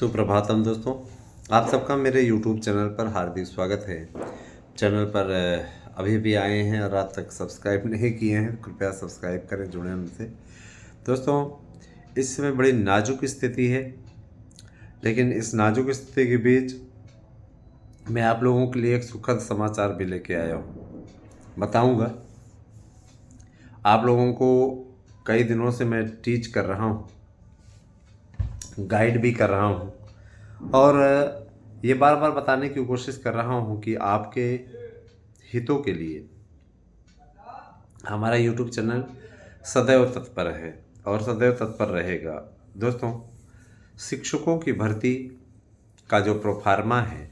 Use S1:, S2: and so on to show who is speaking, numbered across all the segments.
S1: सुप्रभातम दोस्तों, आप सबका मेरे YouTube चैनल पर हार्दिक स्वागत है। चैनल पर अभी भी आए हैं और आज तक सब्सक्राइब नहीं किए हैं, कृपया सब्सक्राइब करें, जुड़ें हमसे। दोस्तों, इस समय बड़ी नाजुक स्थिति है, लेकिन इस नाजुक स्थिति के बीच मैं आप लोगों के लिए एक सुखद समाचार भी लेके आया हूँ। बताऊँगा आप लोगों को। कई दिनों से मैं टीच कर रहा हूँ, गाइड भी कर रहा हूँ और ये बार बार बताने की कोशिश कर रहा हूँ कि आपके हितों के लिए हमारा YouTube चैनल सदैव तत्पर है और सदैव तत्पर रहेगा। दोस्तों, शिक्षकों की भर्ती का जो प्रोफार्मा है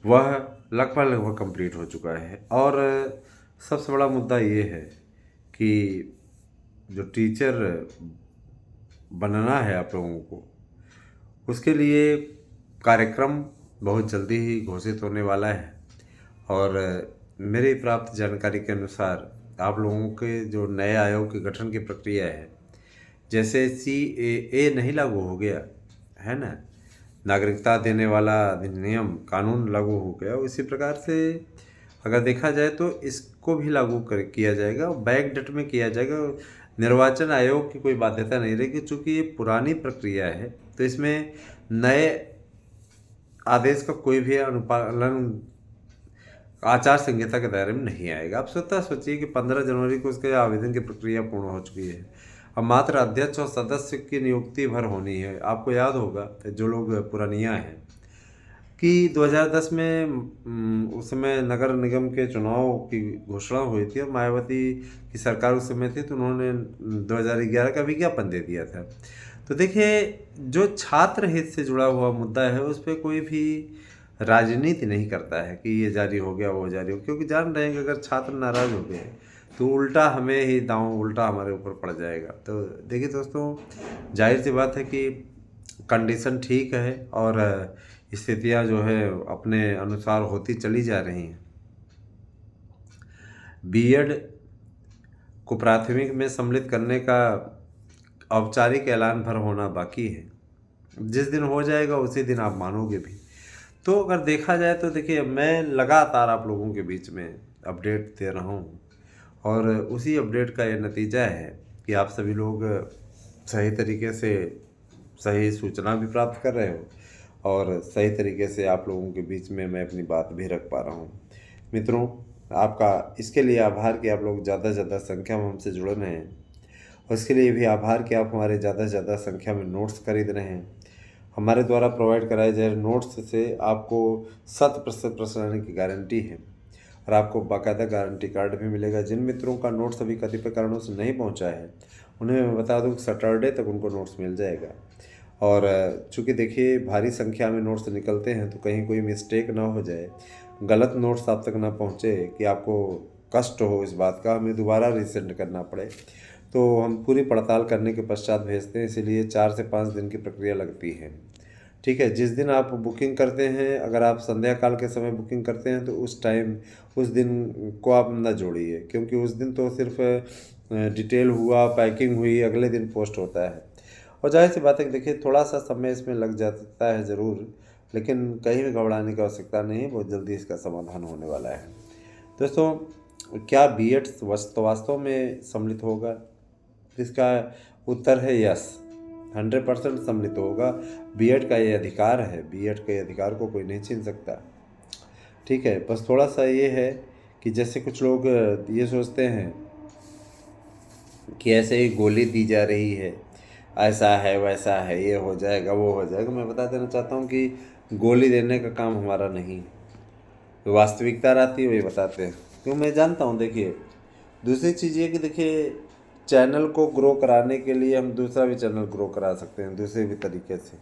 S1: वह लगभग कंप्लीट हो चुका है और सबसे बड़ा मुद्दा ये है कि जो टीचर बनना है आप लोगों को, उसके लिए कार्यक्रम बहुत जल्दी ही घोषित होने वाला है। और मेरी प्राप्त जानकारी के अनुसार आप लोगों के जो नए आयोग के गठन की प्रक्रिया है, जैसे CAA नहीं लागू हो गया है ना, नागरिकता देने वाला अधिनियम कानून लागू हो गया, उसी प्रकार से अगर देखा जाए तो इसको भी लागू किया जाएगा, बैक डेट में किया जाएगा। निर्वाचन आयोग की कोई बाध्यता नहीं रहेगी, चूँकि ये पुरानी प्रक्रिया है तो इसमें नए आदेश का कोई भी अनुपालन आचार संहिता के दायरे में नहीं आएगा। आप स्वतः सोचिए कि 15 जनवरी को उसके आवेदन की प्रक्रिया पूर्ण हो चुकी है। अब मात्र अध्यक्ष और सदस्य की नियुक्ति भर होनी है। आपको याद होगा जो लोग पुरानिया हैं कि 2010 में उस समय नगर निगम के चुनाव की घोषणा हुई थी और मायावती की सरकार उस समय थी, तो उन्होंने 2011 का विज्ञापन दे दिया था। तो देखिए, जो छात्र हित से जुड़ा हुआ मुद्दा है उस पर कोई भी राजनीति नहीं करता है कि ये जारी हो गया वो जारी हो, क्योंकि जान रहे हैं कि अगर छात्र नाराज हो गए तो उल्टा हमें ही दांव उल्टा हमारे ऊपर पड़ जाएगा। तो देखिए दोस्तों, जाहिर सी बात है कि कंडीशन ठीक है और स्थितियां जो है अपने अनुसार होती चली जा रही हैं। बीएड को प्राथमिक में सम्मिलित करने का औपचारिक ऐलान भर होना बाकी है। जिस दिन हो जाएगा उसी दिन आप मानोगे भी। तो अगर देखा जाए तो देखिए, मैं लगातार आप लोगों के बीच में अपडेट दे रहा हूँ और उसी अपडेट का ये नतीजा है कि आप सभी लोग सही तरीके से सही सूचना भी प्राप्त कर रहे हो और सही तरीके से आप लोगों के बीच में मैं अपनी बात भी रख पा रहा हूँ। मित्रों, आपका इसके लिए आभार कि आप लोग ज़्यादा से ज़्यादा संख्या में हमसे जुड़ रहे हैं और इसके लिए भी आभार कि आप हमारे ज़्यादा से ज़्यादा संख्या में नोट्स खरीद रहे हैं। हमारे द्वारा प्रोवाइड कराए जाए नोट्स से आपको 100% प्रश्न आने की गारंटी है और आपको बाकायदा गारंटी कार्ड भी मिलेगा। जिन मित्रों का नोट्स अभी कतिपय कारणों से नहीं पहुंचा है, उन्हें मैं बता दूं कि सैटरडे तक उनको नोट्स मिल जाएगा। और चूँकि देखिए, भारी संख्या में नोट्स निकलते हैं तो कहीं कोई मिस्टेक ना हो जाए, गलत नोट्स आप तक ना पहुँचे कि आपको कष्ट हो इस बात का, हमें दोबारा रिसेंड करना पड़े। तो हम पूरी पड़ताल करने के पश्चात भेजते हैं, इसीलिए 4 से 5 दिन की प्रक्रिया लगती है। ठीक है, जिस दिन आप बुकिंग करते हैं, अगर आप संध्या काल के समय बुकिंग करते हैं तो उस दिन को आप ना जोड़िए, क्योंकि उस दिन तो सिर्फ डिटेल हुआ, पैकिंग हुई, अगले दिन पोस्ट होता है। और जाहिर सी बात है कि देखिए, थोड़ा सा समय इसमें लग जाता है ज़रूर, लेकिन कहीं भी घबराने की आवश्यकता नहीं है, बहुत जल्दी इसका समाधान होने वाला है। दोस्तों, क्या बीएड वास्तव में सम्मिलित होगा? इसका उत्तर है यस, 100% सम्मिलित होगा। बीएड का ये अधिकार है, बीएड के अधिकार को कोई नहीं छीन सकता। ठीक है, बस थोड़ा सा ये है कि जैसे कुछ लोग ये सोचते हैं कि ऐसे ही गोली दी जा रही है, ऐसा है वैसा है, ये हो जाएगा वो हो जाएगा। मैं बता देना चाहता हूँ कि गोली देने का काम हमारा नहीं, तो वास्तविकता रहती है वही बताते हैं, क्यों मैं जानता हूँ। देखिए, दूसरी चीज़ ये कि देखिए, चैनल को ग्रो कराने के लिए हम दूसरा भी चैनल ग्रो करा सकते हैं दूसरे भी तरीके से।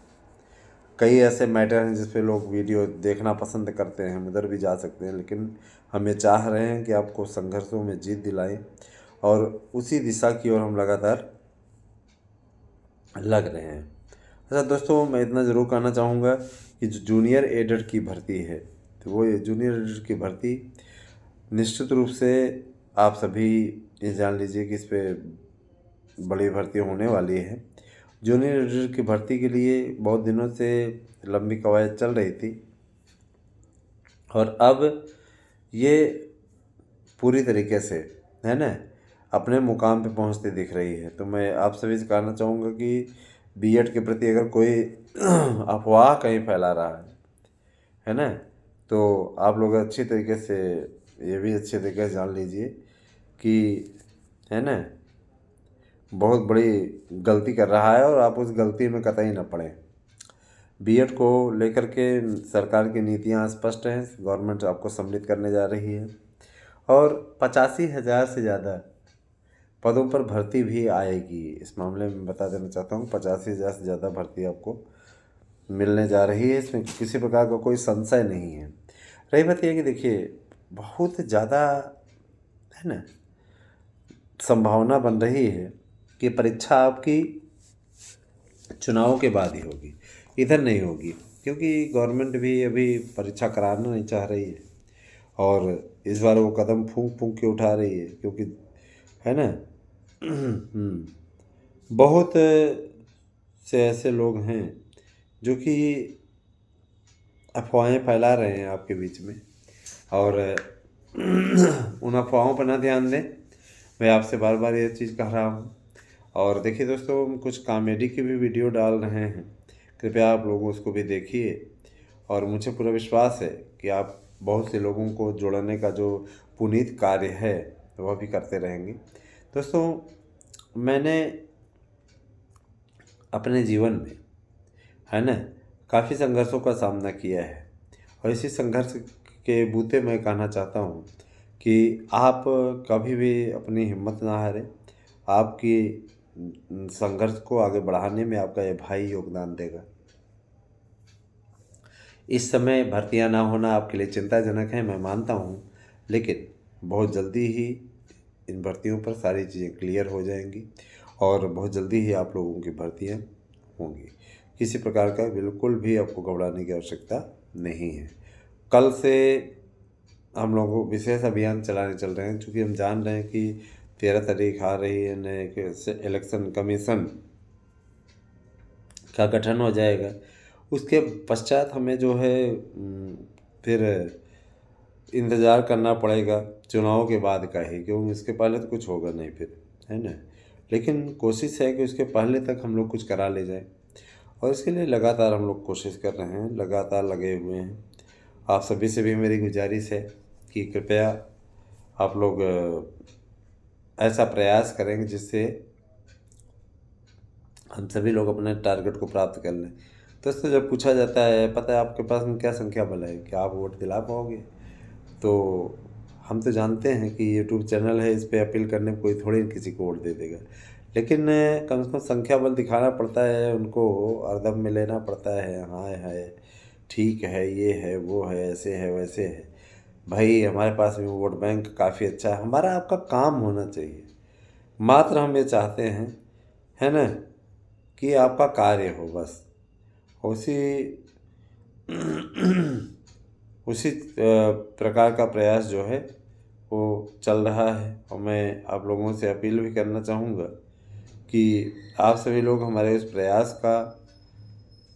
S1: कई ऐसे मैटर हैं जिस पे लोग वीडियो देखना पसंद करते हैं, हम उधर भी जा सकते हैं, लेकिन हम ये चाह रहे हैं कि आपको संघर्षों में जीत दिलाएं और उसी दिशा की ओर हम लगातार लग रहे हैं। अच्छा दोस्तों, मैं इतना ज़रूर कहना चाहूँगा कि जो जूनियर एडेड की भर्ती है, तो वो जूनियर एडेड की भर्ती निश्चित रूप से आप सभी ये जान लीजिए कि इस पर बड़ी भर्ती होने वाली है जूनियर एडिटर की भर्ती के लिए बहुत दिनों से लंबी कवायद चल रही थी और अब ये पूरी तरीके से, है ना, अपने मुकाम पे पहुंचती दिख रही है। तो मैं आप सभी से कहना चाहूँगा कि बीएड के प्रति अगर कोई अफवाह कहीं फैला रहा है ना, तो आप लोग अच्छी तरीके से ये भी अच्छे तरीके से जान लीजिए कि, है ना, बहुत बड़ी गलती कर रहा है और आप उस गलती में कतई न पड़ें। बीएड को लेकर के सरकार की नीतियाँ स्पष्ट हैं, गवर्नमेंट आपको सम्मिलित करने जा रही है और 85,000 से ज़्यादा पदों पर भर्ती भी आएगी। इस मामले में बता देना चाहता हूँ 85,000 से ज़्यादा भर्ती आपको मिलने जा रही है, इसमें किसी प्रकार का कोई संशय नहीं है। रही बात यह कि देखिए बहुत ज़्यादा, है ना, संभावना बन रही है कि परीक्षा आपकी चुनाव के बाद ही होगी, इधर नहीं होगी, क्योंकि गवर्नमेंट भी अभी परीक्षा कराना नहीं चाह रही है और इस बार वो कदम फूंक फूंक के उठा रही है, क्योंकि, है ना, बहुत से ऐसे लोग हैं जो कि अफवाहें फैला रहे हैं आपके बीच में और उन अफवाहों पर ना ध्यान दें। मैं आपसे बार बार ये चीज़ कह रहा हूँ। और देखिए दोस्तों, हम कुछ कॉमेडी की भी वीडियो डाल रहे हैं, कृपया आप लोग उसको भी देखिए और मुझे पूरा विश्वास है कि आप बहुत से लोगों को जोड़ने का जो पुनीत कार्य है वह भी करते रहेंगे। दोस्तों, मैंने अपने जीवन में, है ना, काफ़ी संघर्षों का सामना किया है और इसी संघर्ष के बूते मैं कहना चाहता हूँ कि आप कभी भी अपनी हिम्मत ना हारें। आपकी संघर्ष को आगे बढ़ाने में आपका ये भाई योगदान देगा। इस समय भर्तियां ना होना आपके लिए चिंताजनक है, मैं मानता हूँ, लेकिन बहुत जल्दी ही इन भर्तियों पर सारी चीज़ें क्लियर हो जाएंगी और बहुत जल्दी ही आप लोगों की भर्तियां होंगी। किसी प्रकार का बिल्कुल भी आपको घबराने की आवश्यकता नहीं है। कल से हम लोग विशेष अभियान चलाने चल रहे हैं, क्योंकि हम जान रहे हैं कि 13 तारीख आ रही है, नए इलेक्शन कमीशन का गठन हो जाएगा। उसके पश्चात हमें जो है फिर इंतज़ार करना पड़ेगा चुनाव के बाद का ही, क्योंकि इसके पहले तो कुछ होगा नहीं फिर, है ना। लेकिन कोशिश है कि उसके पहले तक हम लोग कुछ करा ले जाएं और इसके लिए लगातार हम लोग कोशिश कर रहे हैं, लगातार लगे हुए हैं। आप सभी से भी मेरी गुजारिश है कि कृपया आप लोग ऐसा प्रयास करेंगे जिससे हम सभी लोग अपने टारगेट को प्राप्त कर लें। दोस्तों, जब पूछा जाता है पता है आपके पास में क्या संख्या बल है, क्या आप वोट दिला पाओगे, तो हम तो जानते हैं कि यूट्यूब चैनल है, इस पर अपील करने में कोई थोड़ी किसी को वोट दे देगा, लेकिन कम से कम संख्या बल दिखाना पड़ता है, उनको अर्दम में लेना पड़ता है। हाँ है, ठीक है, ये है, वो है, ऐसे है, वैसे है। भाई हमारे पास में वोट बैंक काफ़ी अच्छा है, हमारा आपका काम होना चाहिए। मात्र हम ये चाहते हैं, है ना, कि आपका कार्य हो, बस उसी उसी प्रकार का प्रयास जो है वो चल रहा है। और मैं आप लोगों से अपील भी करना चाहूँगा कि आप सभी लोग हमारे इस प्रयास का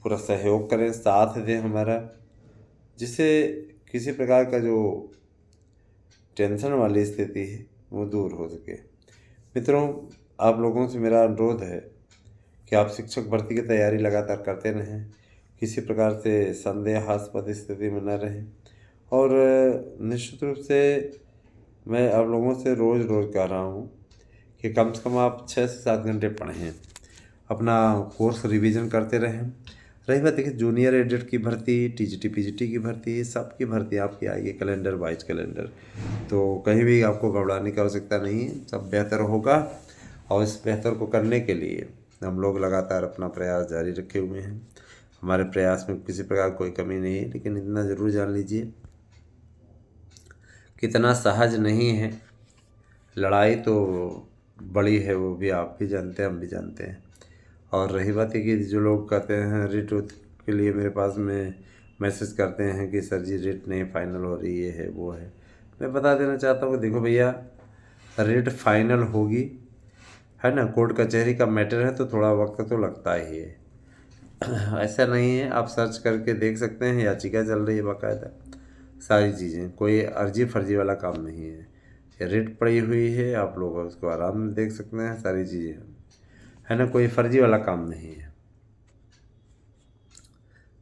S1: पूरा सहयोग करें, साथ दें हमारा, जिससे किसी प्रकार का जो टेंशन वाली स्थिति है वो दूर हो सके। मित्रों, आप लोगों से मेरा अनुरोध है कि आप शिक्षक भर्ती की तैयारी लगातार करते रहें, किसी प्रकार से संदेहास्पद स्थिति में न रहें और निश्चित रूप से मैं आप लोगों से रोज़ रोज़ कह रहा हूँ कि कम से कम आप 6 से 7 घंटे पढ़ें, अपना कोर्स रिवीजन करते रहें। रही बात देखिए जूनियर एडिट की भर्ती, टीजीटी पीजीटी की भर्ती, सब की भर्ती आपकी आएगी कैलेंडर वाइज कैलेंडर, तो कहीं भी आपको घबराने की आवश्यकता नहीं है, सब बेहतर होगा। और इस बेहतर को करने के लिए हम लोग लगातार अपना प्रयास जारी रखे हुए हैं। हमारे प्रयास में किसी प्रकार कोई कमी नहीं है, लेकिन इतना ज़रूर जान लीजिए कितना सहज नहीं है। लड़ाई तो बड़ी है, वो भी आप भी जानते हैं, हम भी जानते हैं। और रही बात है कि जो लोग कहते हैं रिट के लिए मेरे पास में मैसेज करते हैं कि सर जी रिट नहीं फाइनल हो रही, ये है वो है, मैं बता देना चाहता हूँ, देखो भैया रिट फाइनल होगी, है ना, कोर्ट कचहरी का मैटर है तो थोड़ा वक्त तो लगता ही है। ऐसा नहीं है, आप सर्च करके देख सकते हैं, याचिका चल रही है बाकायदा, सारी चीज़ें, कोई अर्जी फर्जी वाला काम नहीं है। रिट पड़ी हुई है, आप लोग उसको आराम से देख सकते हैं, सारी चीज़ें, है ना, कोई फर्जी वाला काम नहीं है।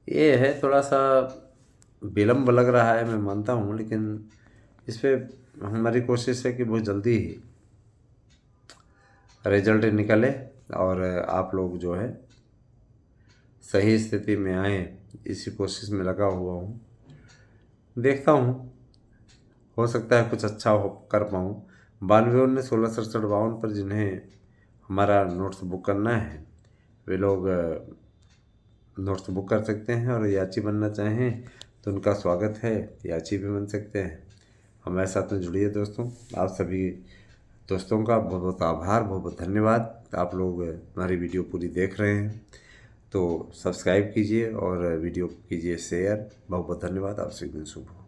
S1: ये है थोड़ा सा विलम्ब लग रहा है, मैं मानता हूँ, लेकिन इस पर हमारी कोशिश है कि बहुत जल्दी ही रिजल्ट निकले और आप लोग जो है सही स्थिति में आए, इसी कोशिश में लगा हुआ हूँ। देखता हूँ, हो सकता है कुछ अच्छा हो कर पाऊँ। 9219 16 67 52 पर जिन्हें हमारा नोट्स बुक करना है वे लोग नोट्स बुक कर सकते हैं, और याची बनना चाहें तो उनका स्वागत है, याची भी बन सकते हैं। हमारे साथ में जुड़िए दोस्तों। आप सभी दोस्तों का बहुत बहुत आभार, बहुत बहुत धन्यवाद। आप लोग हमारी वीडियो पूरी देख रहे हैं तो सब्सक्राइब कीजिए और वीडियो कीजिए शेयर। बहुत बहुत धन्यवाद। आप सभी दिन शुभ हो।